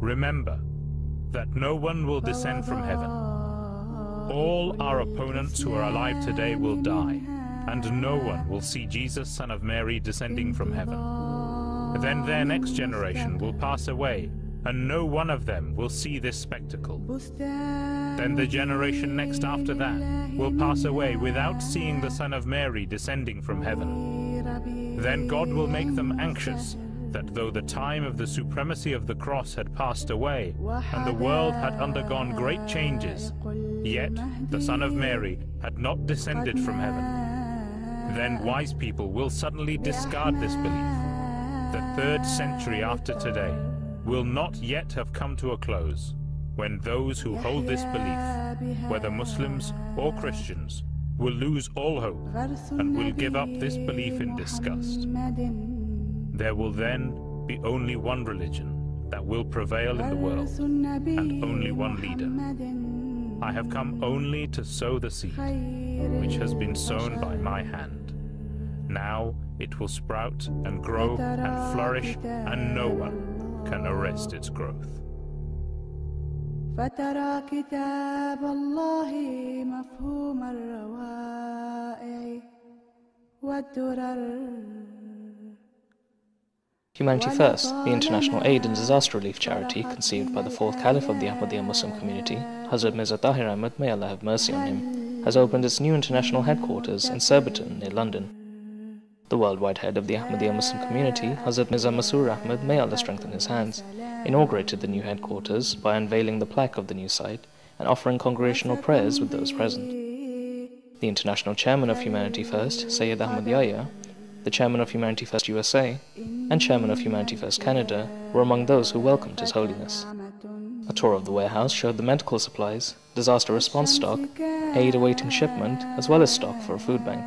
Remember that no one will descend from heaven. All our opponents who are alive today will die, and no one will see Jesus, son of Mary, descending from heaven. Then their next generation will pass away, and no one of them will see this spectacle. Then the generation next after that will pass away without seeing the Son of Mary descending from heaven. Then God will make them anxious, that though the time of the supremacy of the cross had passed away, and the world had undergone great changes, yet the Son of Mary had not descended from heaven. Then wise people will suddenly discard this belief. The 3rd century after today will not yet have come to a close, when those who hold this belief, whether Muslims or Christians, will lose all hope and will give up this belief in disgust. There will then be only one religion that will prevail in the world, and only one leader. I have come only to sow the seed, which has been sown by my hand. Now it will sprout and grow and flourish, and no one can arrest its growth. فترى كتاب الله مفهوم الروائع والدرر. Humanity First, the international aid and disaster relief charity conceived by the 4th Caliph of the Ahmadiyya Muslim community, Hazrat Mirza Tahir Ahmad, may Allah have mercy on him, has opened its new international headquarters in Surbiton, near London. The worldwide head of the Ahmadiyya Muslim community, Hazrat Mirza Masroor Ahmad, may Allah strengthen his hands, inaugurated the new headquarters by unveiling the plaque of the new site and offering congregational prayers with those present. The international chairman of Humanity First, Sayyid Ahmad Yahya, the chairman of Humanity First USA, and chairman of Humanity First Canada were among those who welcomed His Holiness. A tour of the warehouse showed the medical supplies, disaster response stock, aid awaiting shipment, as well as stock for a food bank.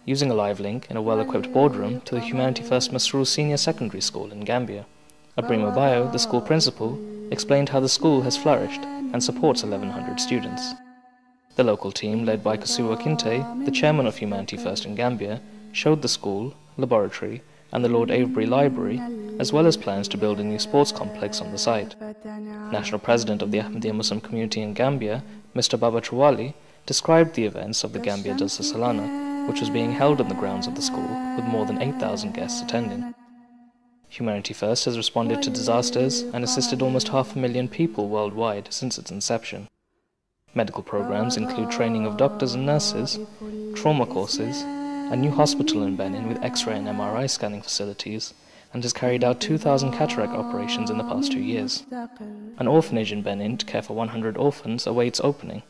Using a live link in a well-equipped boardroom to the Humanity First Masroor Senior Secondary School in Gambia, Abrima Bayo, the school principal, explained how the school has flourished and supports 1,100 students. The local team, led by Kasuwa Kinte, the chairman of Humanity First in Gambia, showed the school, laboratory, and the Lord Avebury Library, as well as plans to build a new sports complex on the site. National President of the Ahmadiyya Muslim community in Gambia, Mr. Baba Chawali, described the events of the Gambia Jalsa Salana, which was being held in the grounds of the school with more than 8,000 guests attending. Humanity First has responded to disasters and assisted almost 500,000 people worldwide since its inception. Medical programs include training of doctors and nurses, trauma courses, a new hospital in Benin with X-ray and MRI scanning facilities, and has carried out 2,000 cataract operations in the past 2 years. An orphanage in Benin to care for 100 orphans awaits opening.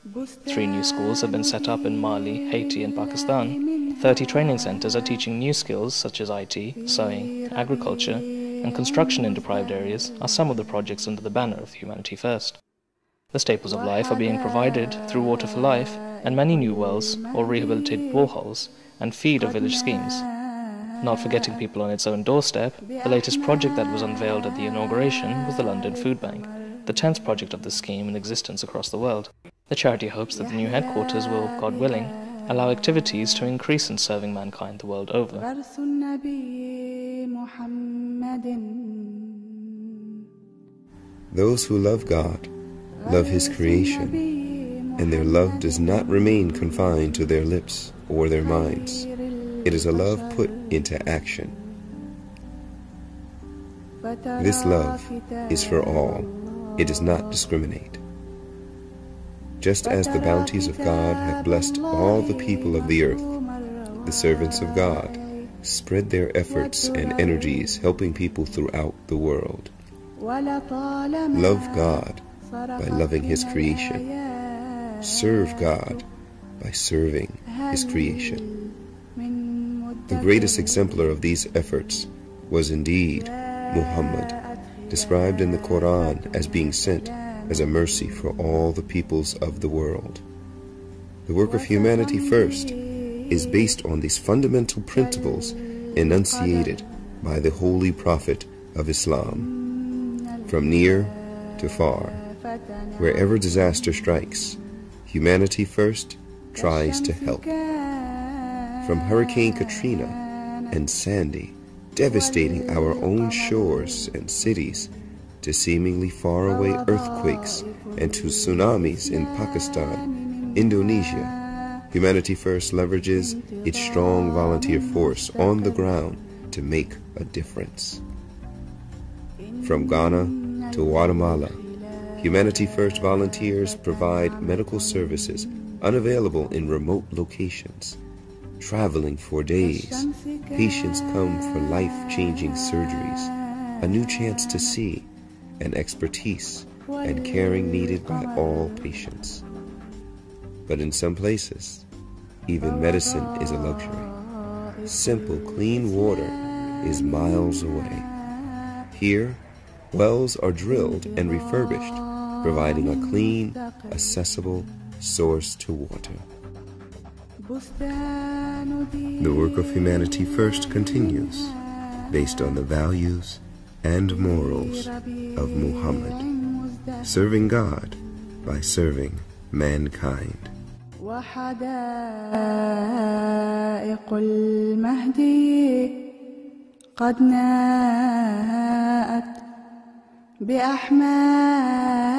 3 new schools have been set up in Mali, Haiti, and Pakistan. 30 training centers are teaching new skills such as IT, sewing, agriculture, and construction in deprived areas are some of the projects under the banner of Humanity First. The staples of life are being provided through Water for Life and many new wells or rehabilitated boreholes and feed or village schemes. Not forgetting people on its own doorstep, the latest project that was unveiled at the inauguration was the London Food Bank, the 10th project of this scheme in existence across the world. The charity hopes that the new headquarters will, God willing, allow activities to increase in serving mankind the world over. Those who love God love His creation, and their love does not remain confined to their lips or their minds. It is a love put into action. This love is for all. It does not discriminate. Just as the bounties of God have blessed all the people of the earth, the servants of God spread their efforts and energies helping people throughout the world. Love God by loving His creation. Serve God by serving His creation. The greatest exemplar of these efforts was indeed Muhammad, described in the Quran as being sent as a mercy for all the peoples of the world. The work of Humanity First is based on these fundamental principles enunciated by the Holy Prophet of Islam. From near to far, wherever disaster strikes, Humanity First tries to help. From Hurricane Katrina and Sandy devastating our own shores and cities, to seemingly faraway earthquakes and to tsunamis in Pakistan, Indonesia, Humanity First leverages its strong volunteer force on the ground to make a difference. From Ghana to Guatemala, Humanity First volunteers provide medical services unavailable in remote locations. Traveling for days, patients come for life-changing surgeries, a new chance to see, and expertise and caring needed by all patients. But in some places, even medicine is a luxury. Simple, clean water is miles away. Here, wells are drilled and refurbished, providing a clean, accessible source to water. The work of Humanity First continues, based on the values and morals of Muhammad, serving God by serving mankind. وحدائق المهدي قد ناءت بأحمال